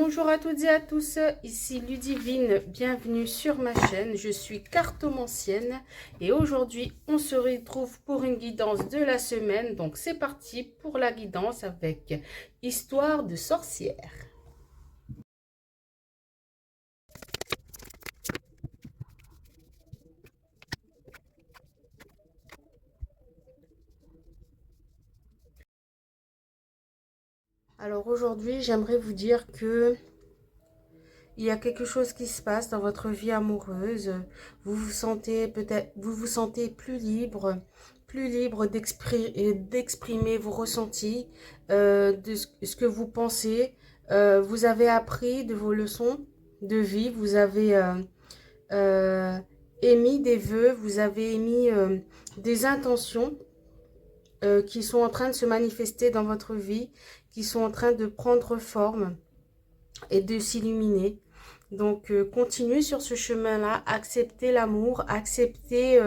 Bonjour à toutes et à tous, ici Ludivine, bienvenue sur ma chaîne, je suis cartomancienne et aujourd'hui on se retrouve pour une guidance de la semaine, donc c'est parti pour la guidance avec Histoire de sorcière. Alors aujourd'hui j'aimerais vous dire que il y a quelque chose qui se passe dans votre vie amoureuse. Vous vous sentez plus libre d'exprimer vos ressentis, de ce que vous pensez. Vous avez appris de vos leçons de vie. Vous avez euh, émis des vœux. Vous avez émis des intentions qui sont en train de se manifester dans votre vie, qui sont en train de prendre forme et de s'illuminer. Donc, continuez sur ce chemin-là, acceptez l'amour, acceptez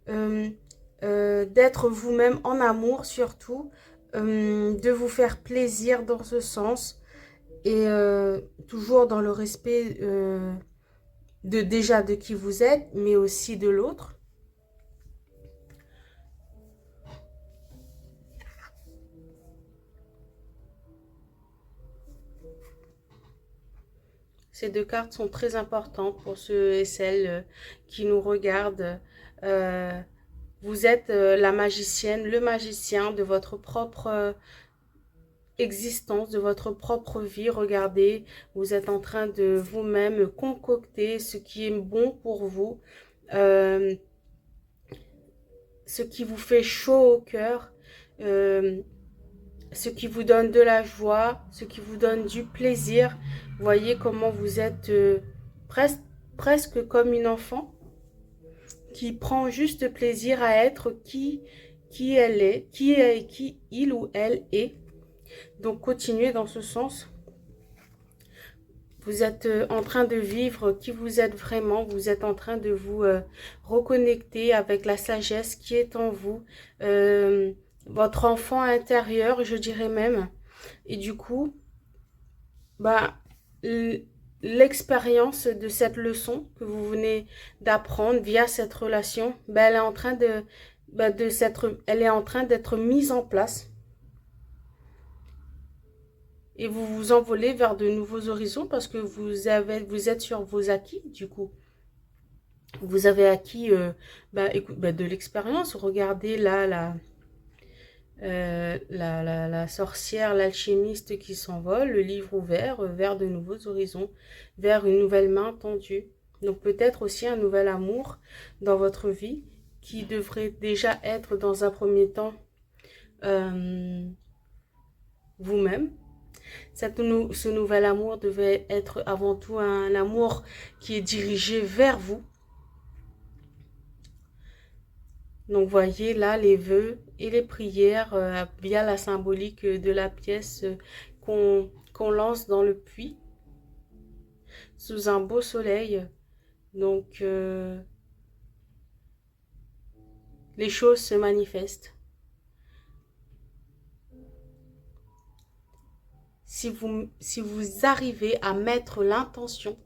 d'être vous-même en amour surtout, de vous faire plaisir dans ce sens et toujours dans le respect déjà de qui vous êtes, mais aussi de l'autre. Ces deux cartes sont très importantes pour ceux et celles qui nous regardent. Vous êtes la magicienne, le magicien de votre propre existence, de votre propre vie. Regardez, vous êtes en train de vous-même concocter ce qui est bon pour vous, ce qui vous fait chaud au cœur, ce qui vous donne de la joie, ce qui vous donne du plaisir. Voyez comment vous êtes presque comme une enfant qui prend juste plaisir à être qui elle est, qui il ou elle est. Donc continuez dans ce sens. Vous êtes en train de vivre qui vous êtes vraiment. Vous êtes en train de vous reconnecter avec la sagesse qui est en vous. Votre enfant intérieur, je dirais même. Et du coup, bah, l'expérience de cette leçon que vous venez d'apprendre via cette relation, bah, elle est en train elle est en train d'être mise en place. Et vous vous envolez vers de nouveaux horizons parce que vous êtes sur vos acquis, du coup. Vous avez acquis de l'expérience. Regardez là, la sorcière, l'alchimiste qui s'envole, le livre ouvert vers de nouveaux horizons, vers une nouvelle main tendue. Donc peut-être aussi un nouvel amour dans votre vie qui devrait déjà être dans un premier temps vous-même. Ce nouvel amour devait être avant tout un amour qui est dirigé vers vous. Donc voyez là les vœux et les prières via la symbolique de la pièce qu'on lance dans le puits sous un beau soleil. Donc les choses se manifestent. Si vous arrivez à mettre l'intention,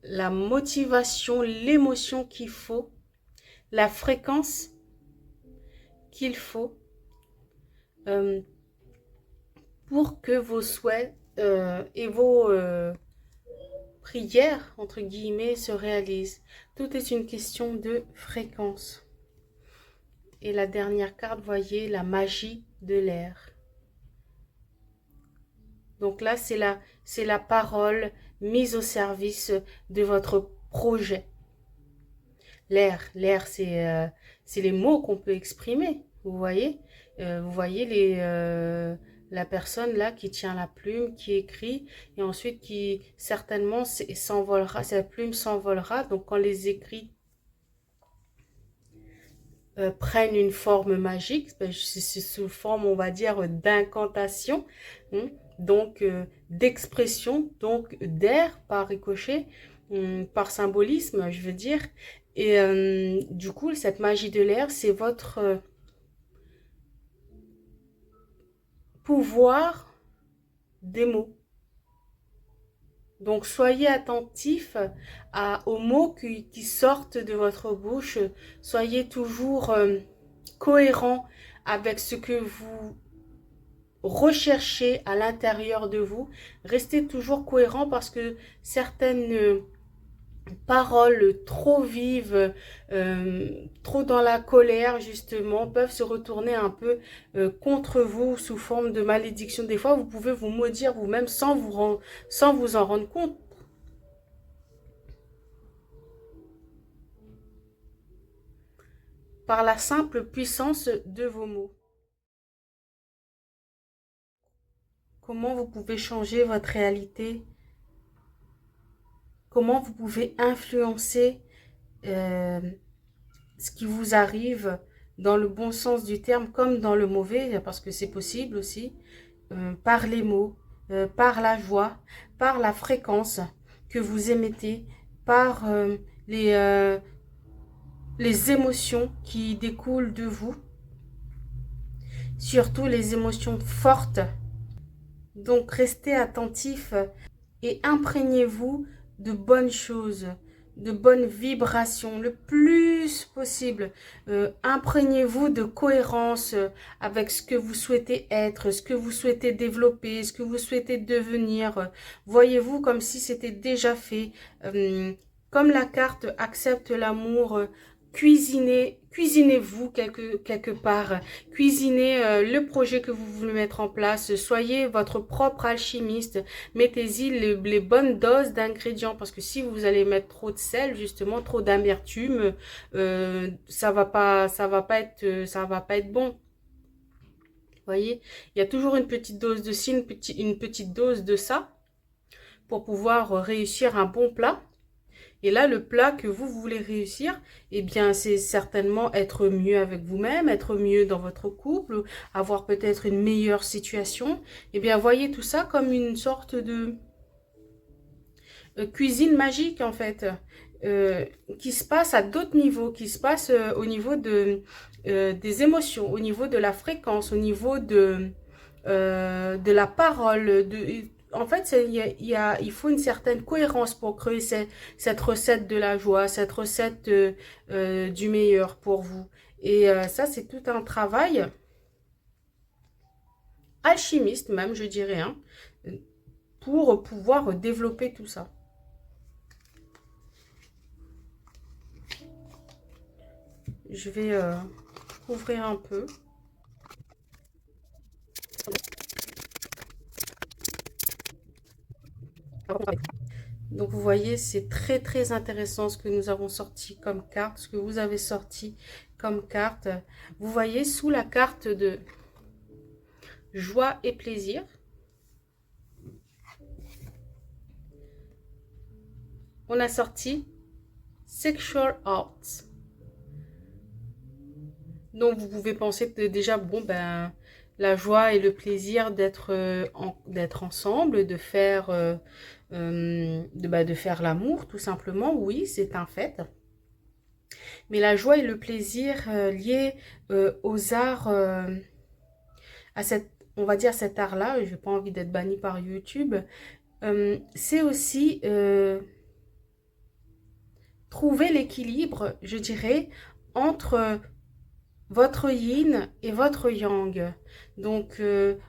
la motivation, l'émotion qu'il faut, la fréquence qu'il faut pour que vos souhaits et vos prières, entre guillemets, se réalisent. Tout est une question de fréquence. Et la dernière carte, voyez, la magie de l'air. Donc là, c'est la parole mise au service de votre projet. L'air, c'est les mots qu'on peut exprimer, vous voyez. Vous voyez la personne là qui tient la plume, qui écrit, et ensuite qui certainement s'envolera, cette plume s'envolera. Donc quand les écrits prennent une forme magique, c'est sous forme, on va dire, d'incantation, donc d'expression, donc d'air par ricochet, par symbolisme, je veux dire. Et du coup, cette magie de l'air, c'est votre pouvoir des mots. Donc, soyez attentifs aux mots qui sortent de votre bouche. Soyez toujours cohérent avec ce que vous recherchez à l'intérieur de vous. Restez toujours cohérent parce que certaines paroles trop vives, trop dans la colère justement, peuvent se retourner un peu contre vous sous forme de malédiction. Des fois, vous pouvez vous maudire vous-même sans vous en rendre compte. Par la simple puissance de vos mots. Comment vous pouvez changer votre réalité? Comment vous pouvez influencer ce qui vous arrive dans le bon sens du terme comme dans le mauvais, parce que c'est possible aussi, par les mots, par la joie, par la fréquence que vous émettez, par les émotions qui découlent de vous, surtout les émotions fortes. Donc restez attentifs et imprégnez-vous de bonnes choses, de bonnes vibrations le plus possible. Imprégnez-vous de cohérence avec ce que vous souhaitez être, ce que vous souhaitez développer, ce que vous souhaitez devenir. Voyez-vous comme si c'était déjà fait. Comme la carte accepte l'amour, cuisinez-vous quelque part, cuisinez le projet que vous voulez mettre en place, soyez votre propre alchimiste, mettez-y les bonnes doses d'ingrédients, parce que si vous allez mettre trop de sel, justement, trop d'amertume, ça va pas être bon. Voyez, il y a toujours une petite dose de ci, une petite dose de ça, pour pouvoir réussir un bon plat. Et là, le plat que vous voulez réussir, eh bien, c'est certainement être mieux avec vous-même, être mieux dans votre couple, avoir peut-être une meilleure situation. Eh bien, voyez tout ça comme une sorte de cuisine magique, en fait, qui se passe à d'autres niveaux, qui se passe au niveau des émotions, au niveau de la fréquence, au niveau de la parole, en fait, il faut une certaine cohérence pour créer cette recette de la joie, cette recette du meilleur pour vous. Et ça, c'est tout un travail alchimiste même, je dirais, hein, pour pouvoir développer tout ça. Je vais ouvrir un peu. Donc vous voyez, c'est très très intéressant ce que nous avons sorti comme carte, ce que vous avez sorti comme carte. Vous voyez sous la carte de joie et plaisir, on a sorti Sexual Arts. Donc vous pouvez penser que déjà, bon ben, la joie et le plaisir d'être ensemble, de faire de faire l'amour tout simplement, oui, c'est un fait. Mais la joie et le plaisir liés aux arts, à on va dire cet art-là, je n'ai pas envie d'être bannie par YouTube, c'est aussi trouver l'équilibre, je dirais, entre votre yin et votre yang. Donc,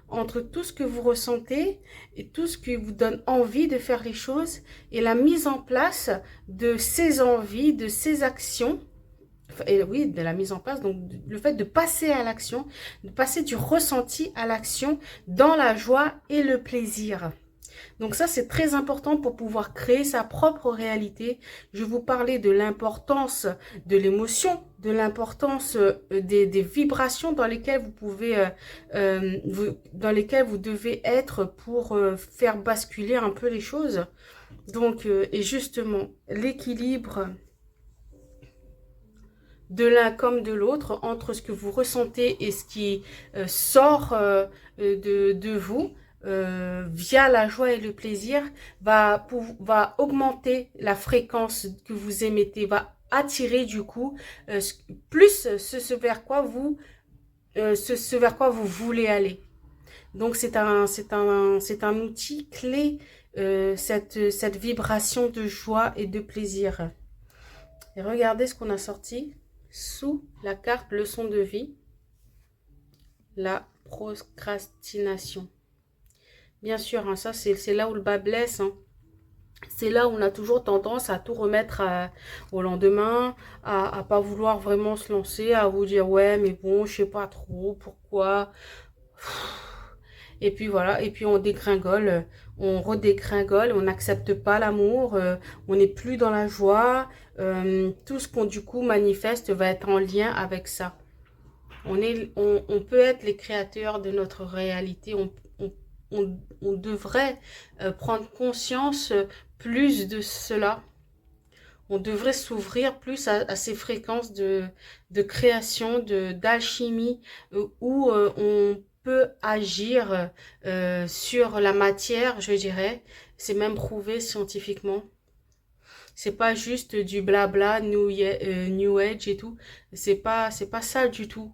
entre tout ce que vous ressentez et tout ce qui vous donne envie de faire les choses et la mise en place de ces envies, de ces actions, et oui, de la mise en place, donc le fait de passer à l'action, de passer du ressenti à l'action dans la joie et le plaisir. Donc ça, c'est très important pour pouvoir créer sa propre réalité. Je vous parlais de l'importance de l'émotion, de l'importance des vibrations dans lesquelles vous pouvez, dans lesquelles vous devez être pour faire basculer un peu les choses. Donc, et justement, l'équilibre de l'un comme de l'autre, entre ce que vous ressentez et ce qui sort de vous, via la joie et le plaisir, va augmenter la fréquence que vous émettez, va attirer du coup plus ce vers quoi vous voulez aller. Donc, c'est un outil clé, cette vibration de joie et de plaisir. Et regardez ce qu'on a sorti sous la carte leçon de vie. La procrastination. Bien sûr, hein, ça, c'est là où le bas blesse, hein. C'est là où on a toujours tendance à tout remettre au lendemain, à pas vouloir vraiment se lancer, à vous dire ouais mais bon je sais pas trop pourquoi. Et puis voilà, et puis on dégringole, on redégringole, on n'accepte pas l'amour, on n'est plus dans la joie, tout ce qu'on du coup manifeste va être en lien avec ça. On peut être les créateurs de notre réalité, on devrait prendre conscience plus de cela. On devrait s'ouvrir plus à ces fréquences de création, d'alchimie, où on peut agir sur la matière, je dirais. C'est même prouvé scientifiquement. C'est pas juste du blabla, New Age et tout. C'est pas ça du tout.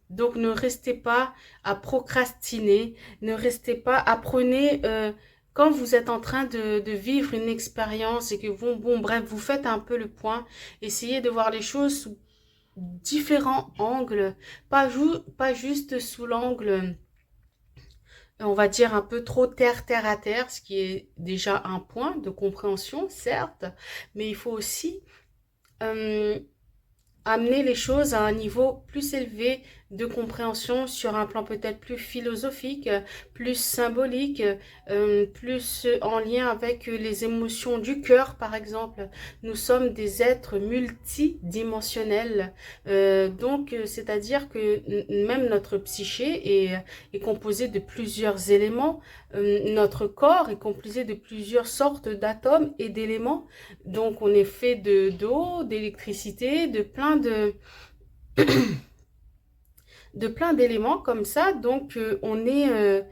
Donc, ne restez pas à procrastiner, ne restez pas, apprenez, quand vous êtes en train de vivre une expérience et que bref, vous faites un peu le point, essayez de voir les choses sous différents angles, pas juste sous l'angle, on va dire un peu trop terre à terre, ce qui est déjà un point de compréhension, certes, mais il faut aussi amener les choses à un niveau plus élevé de compréhension sur un plan peut-être plus philosophique, plus symbolique, plus en lien avec les émotions du cœur par exemple. Nous sommes des êtres multidimensionnels, donc c'est-à-dire que même notre psyché est composée de plusieurs éléments, notre corps est composé de plusieurs sortes d'atomes et d'éléments, donc on est fait d'eau, d'électricité, de plein de plein d'éléments comme ça. Donc on est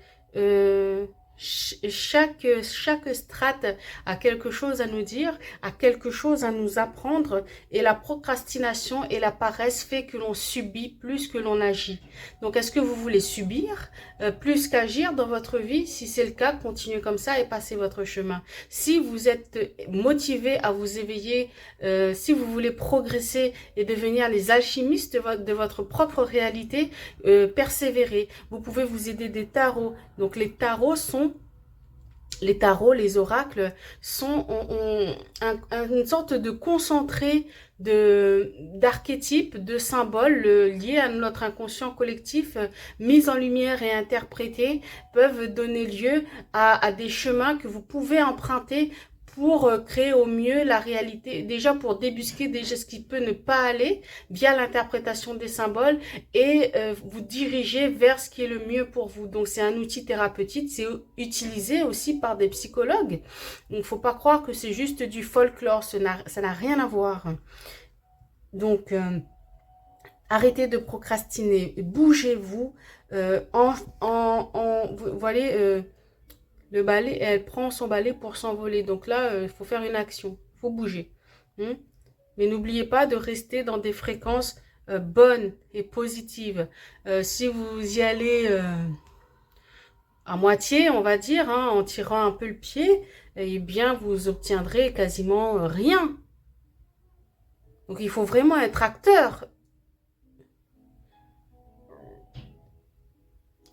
chaque strate a quelque chose à nous dire, a quelque chose à nous apprendre, et la procrastination et la paresse fait que l'on subit plus que l'on agit. Donc est-ce que vous voulez subir plus qu'agir dans votre vie? Si c'est le cas, continuez comme ça et passez votre chemin. Si vous êtes motivé à vous éveiller, si vous voulez progresser et devenir les alchimistes de votre propre réalité, persévérez. Vous pouvez vous aider des tarots. Donc les tarots, les oracles sont une sorte de concentré d'archétypes, de symboles liés à notre inconscient collectif, mis en lumière et interprétés, peuvent donner lieu à des chemins que vous pouvez emprunter pour créer au mieux la réalité, déjà pour débusquer déjà ce qui peut ne pas aller via l'interprétation des symboles, et vous diriger vers ce qui est le mieux pour vous. Donc c'est un outil thérapeutique, c'est utilisé aussi par des psychologues. Donc il ne faut pas croire que c'est juste du folklore, ça n'a rien à voir. Donc arrêtez de procrastiner, bougez-vous, vous voyez, le balai, elle prend son balai pour s'envoler. Donc là, il faut faire une action. Il faut bouger. Mais n'oubliez pas de rester dans des fréquences bonnes et positives. Si vous y allez à moitié, on va dire, hein, en tirant un peu le pied, eh bien, vous obtiendrez quasiment rien. Donc, il faut vraiment être acteur.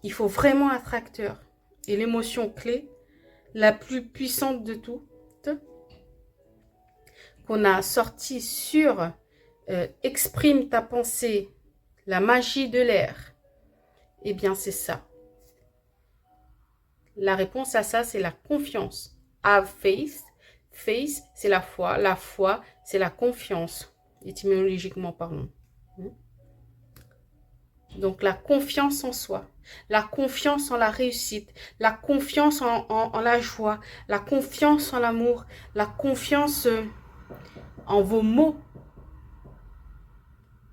Il faut vraiment être acteur. Et l'émotion clé, la plus puissante de toutes, qu'on a sorti sur exprime ta pensée, la magie de l'air, eh bien c'est ça. La réponse à ça, c'est la confiance. Have faith. Faith, c'est la foi. La foi, c'est la confiance, étymologiquement parlant. Donc la confiance en soi, la confiance en la réussite, la confiance en la joie, la confiance en l'amour, la confiance en vos mots.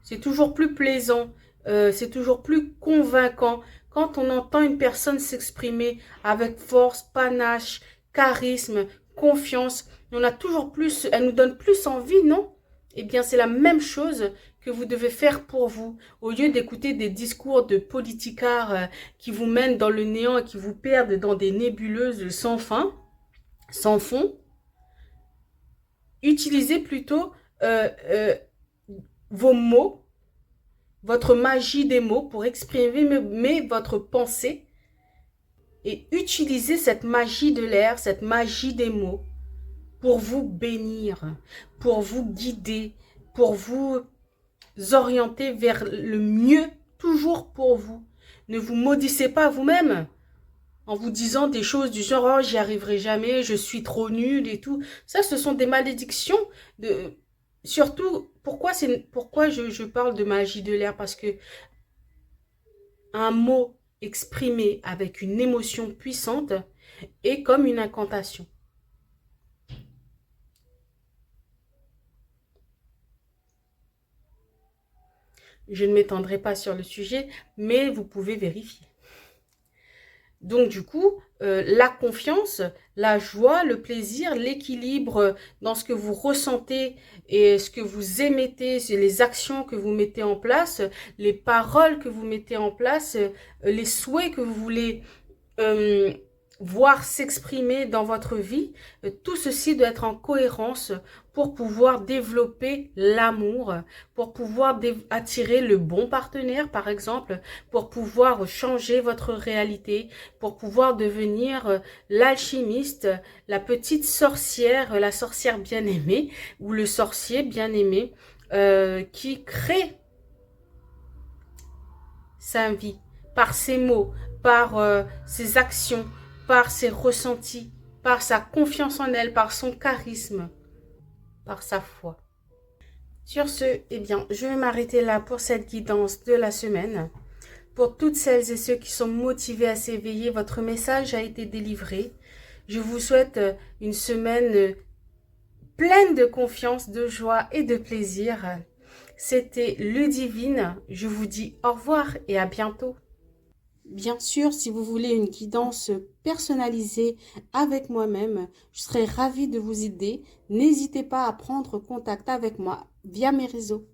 C'est toujours plus plaisant, c'est toujours plus convaincant quand on entend une personne s'exprimer avec force, panache, charisme, confiance. On a toujours plus, elle nous donne plus envie, non? Eh bien, c'est la même chose que vous devez faire pour vous. Au lieu d'écouter des discours de politicards qui vous mènent dans le néant et qui vous perdent dans des nébuleuses sans fin, sans fond, utilisez plutôt vos mots, votre magie des mots pour exprimer votre pensée et utilisez cette magie de l'air, cette magie des mots pour vous bénir, pour vous guider, pour vous orienter vers le mieux, toujours pour vous. Ne vous maudissez pas vous-même en vous disant des choses du genre « Oh, j'y arriverai jamais, je suis trop nulle et tout ». Ça, ce sont des malédictions. Surtout, pourquoi je parle de magie de l'air? Parce que un mot exprimé avec une émotion puissante est comme une incantation. Je ne m'étendrai pas sur le sujet, mais vous pouvez vérifier. Donc du coup, la confiance, la joie, le plaisir, l'équilibre dans ce que vous ressentez et ce que vous émettez, c'est les actions que vous mettez en place, les paroles que vous mettez en place, les souhaits que vous voulez voir s'exprimer dans votre vie, tout ceci doit être en cohérence pour pouvoir développer l'amour, pour pouvoir attirer le bon partenaire par exemple, pour pouvoir changer votre réalité, pour pouvoir devenir l'alchimiste, la petite sorcière, la sorcière bien-aimée ou le sorcier bien-aimé qui crée sa vie par ses mots, par ses actions, par ses ressentis, par sa confiance en elle, par son charisme, par sa foi. Sur ce, eh bien, je vais m'arrêter là pour cette guidance de la semaine. Pour toutes celles et ceux qui sont motivés à s'éveiller, votre message a été délivré. Je vous souhaite une semaine pleine de confiance, de joie et de plaisir. C'était Ludivine. Je vous dis au revoir et à bientôt. Bien sûr, si vous voulez une guidance personnalisée avec moi-même, je serai ravie de vous aider. N'hésitez pas à prendre contact avec moi via mes réseaux.